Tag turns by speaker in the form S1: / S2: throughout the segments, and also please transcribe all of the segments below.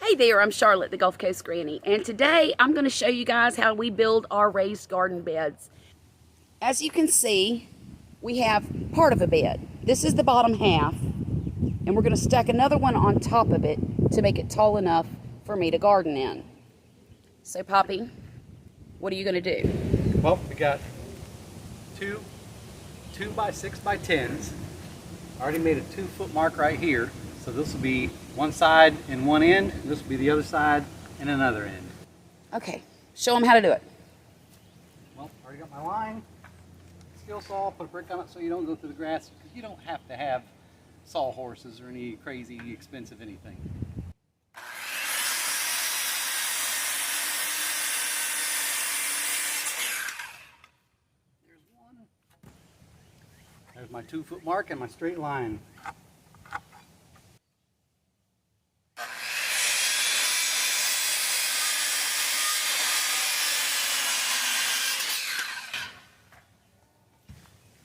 S1: Hey there, I'm Charlotte, the Gulf Coast Granny, and today I'm going to show you guys how we build our raised garden beds. As you can see, we have part of a bed. This is the bottom half, and we're going to stack another one on top of it to make it tall enough for me to garden in. So Poppy, what are you going to do?
S2: Well, we got two 2x6x10s. I already made a 2-foot mark right here. So this will be one side and one end. This will be the other side and another end.
S1: Okay, show them how to do it.
S2: Well, I already got my line. Steel saw, put a brick on it so you don't go through the grass, because you don't have to have sawhorses or any crazy expensive anything. There's one. There's my 2-foot mark and my straight line.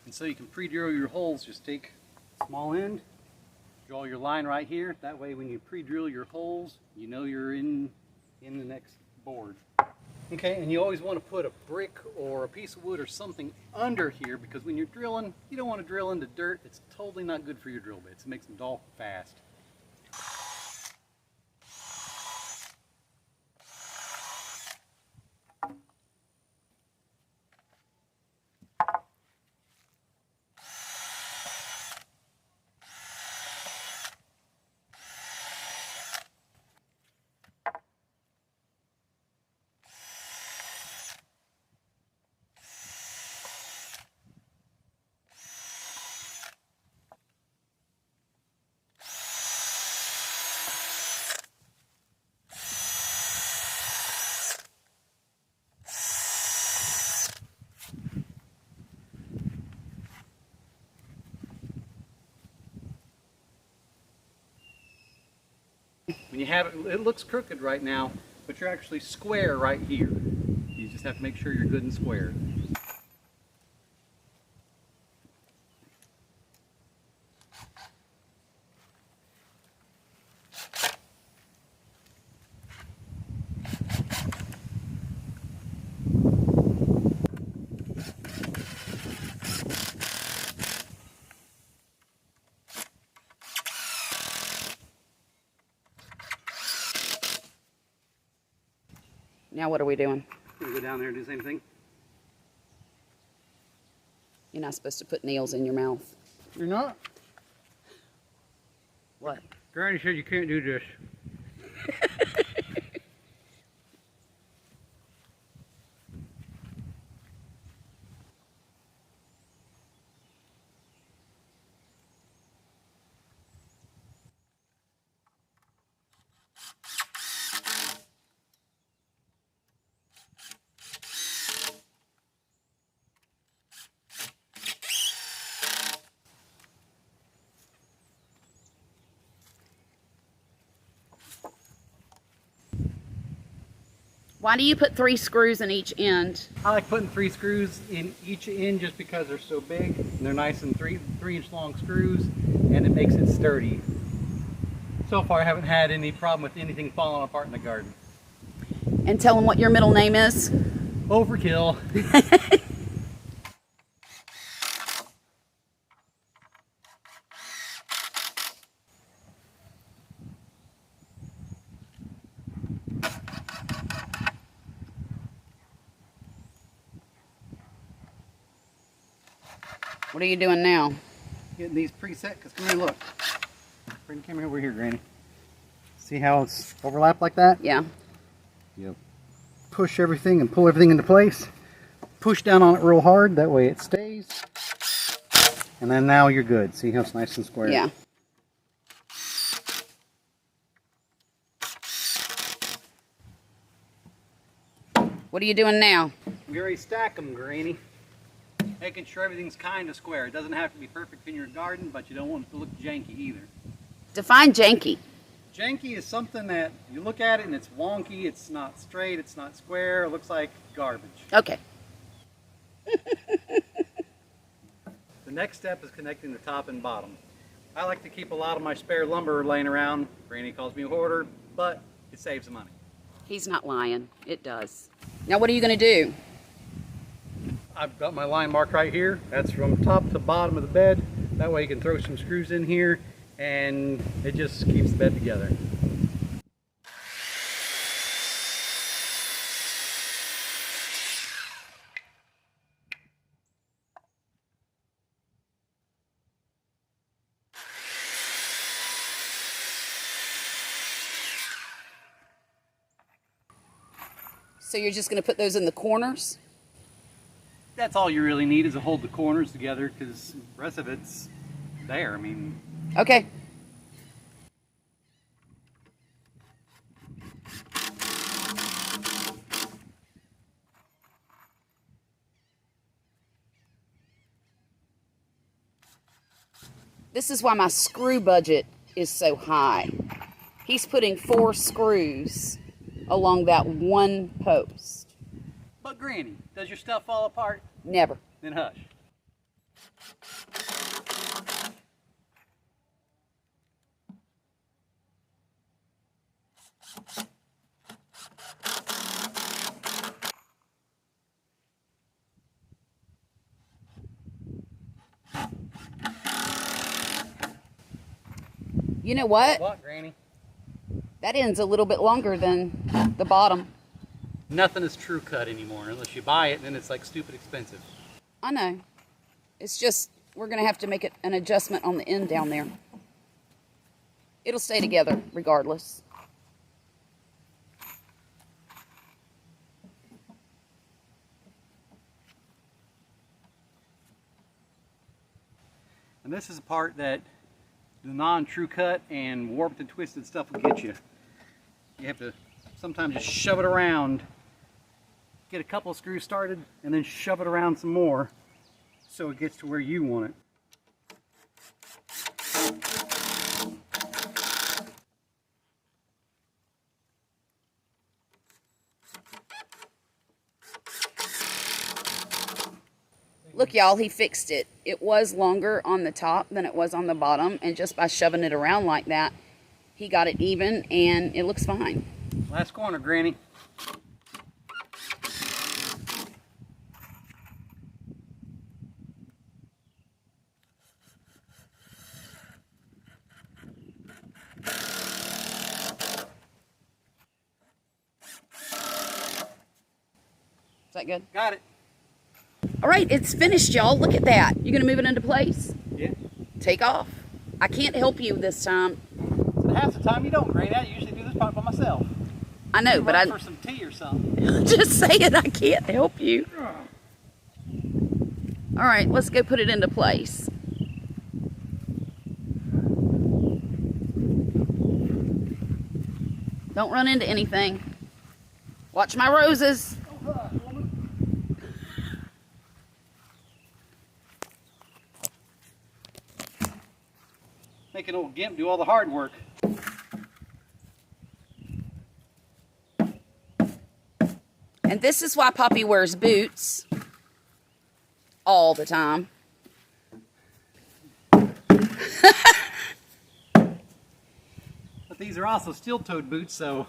S2: And so you can pre-drill your holes. Just take a small end, draw your line right here. That way when you pre-drill your holes, you know you're in the next board. Okay, and you always want to put a brick or a piece of wood or something under here, because when you're drilling, you don't want to drill into dirt. It's totally not good for your drill bits. It makes them dull fast. When you have it, it looks crooked right now, but you're actually square right here. You just have to make sure you're good and square.
S1: Now what are we doing?
S2: Gonna go down there and do the same thing.
S1: You're not supposed to put nails in your mouth.
S2: You're not?
S1: What?
S2: Granny said you can't do this.
S1: Why do you put 3 screws in each end?
S2: I like putting 3 screws in each end just because they're so big and they're nice and 3-inch long screws, and it makes it sturdy. So far I haven't had any problem with anything falling apart in the garden.
S1: And tell them what your middle name is.
S2: Overkill.
S1: What are you doing now?
S2: Getting these preset, because come here, look. Bring the camera over here, Granny. See how it's overlapped like that?
S1: Yeah.
S2: You push everything and pull everything into place. Push down on it real hard, that way it stays. And then now you're good. See how it's nice and square?
S1: Yeah. What are you doing now?
S2: We already stack them, Granny. Making sure everything's kind of square. It doesn't have to be perfect in your garden, but you don't want it to look janky either.
S1: Define janky.
S2: Janky is something that you look at it and it's wonky, it's not straight, it's not square, it looks like garbage.
S1: Okay.
S2: The next step is connecting the top and bottom. I like to keep a lot of my spare lumber laying around. Granny calls me a hoarder, but it saves money.
S1: He's not lying. It does. Now what are you going to do?
S2: I've got my line marked right here. That's from top to bottom of the bed. That way you can throw some screws in here and it just keeps the bed together.
S1: So you're just going to put those in the corners?
S2: That's all you really need is to hold the corners together, because the rest of it's there. I mean,
S1: Okay. This is why my screw budget is so high. He's putting 4 screws along that one post.
S2: but Granny, does your stuff fall apart?
S1: Never.
S2: Then hush.
S1: You know what?
S2: What, Granny?
S1: That end's a little bit longer than the bottom.
S2: Nothing is true cut anymore. Unless you buy it, then it's like stupid expensive.
S1: I know. It's just, we're going to have to make an adjustment on the end down there. It'll stay together regardless.
S2: And this is a part that the non-true cut and warped and twisted stuff will get you. You have to sometimes just shove it around, get a couple of screws started, and then shove it around some more so it gets to where you want it.
S1: Look, y'all, he fixed it. It was longer on the top than it was on the bottom, and just by shoving it around like that, he got it even, and it looks fine.
S2: Last corner, Granny.
S1: Is that good?
S2: Got it.
S1: All right, it's finished, y'all. Look at that. You gonna move it into place?
S2: Yeah.
S1: Take off. I can't help you this time.
S2: So half the time you don't, Granny. I usually do this part by myself.
S1: I know, but I
S2: for some tea or something.
S1: just saying I can't help you. All right, let's go put it into place. Don't run into anything. Watch my roses.
S2: Make an old gimp do all the hard work.
S1: And this is why Poppy wears boots all the time.
S2: But these are also steel-toed boots, so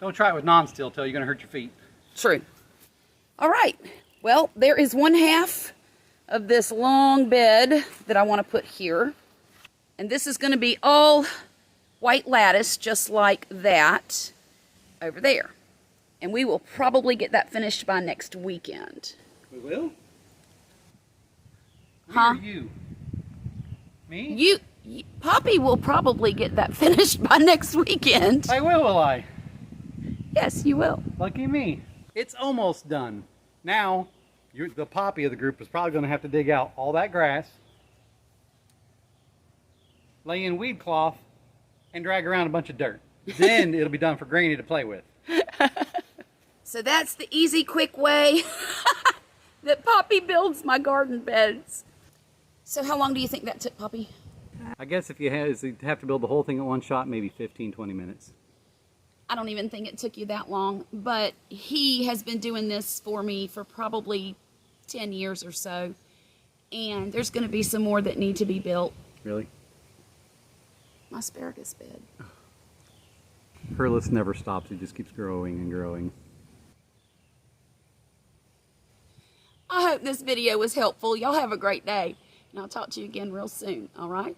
S2: don't try it with non-steel toe. You're going to hurt your feet.
S1: True. All right. Well, there is one half of this long bed that I want to put here. And this is going to be all white lattice, just like that over there. And we will probably get that finished by next weekend.
S2: We will? Who
S1: Huh?
S2: are you? Me?
S1: Poppy will probably get that finished by next weekend.
S2: I will I?
S1: Yes, you will.
S2: Lucky me. It's almost done. Now, the Poppy of the group is probably going to have to dig out all that grass, lay in weed cloth, and drag around a bunch of dirt. Then it'll be done for Granny to play with.
S1: So that's the easy, quick way that Poppy builds my garden beds. So how long do you think that took, Poppy?
S2: I guess if you have to build the whole thing at one shot, maybe 15, 20 minutes.
S1: I don't even think it took you that long, but he has been doing this for me for probably 10 years or so. And there's going to be some more that need to be built.
S2: Really?
S1: My asparagus bed.
S2: Her list never stops. It just keeps growing and growing.
S1: I hope this video was helpful. Y'all have a great day, and I'll talk to you again real soon, all right?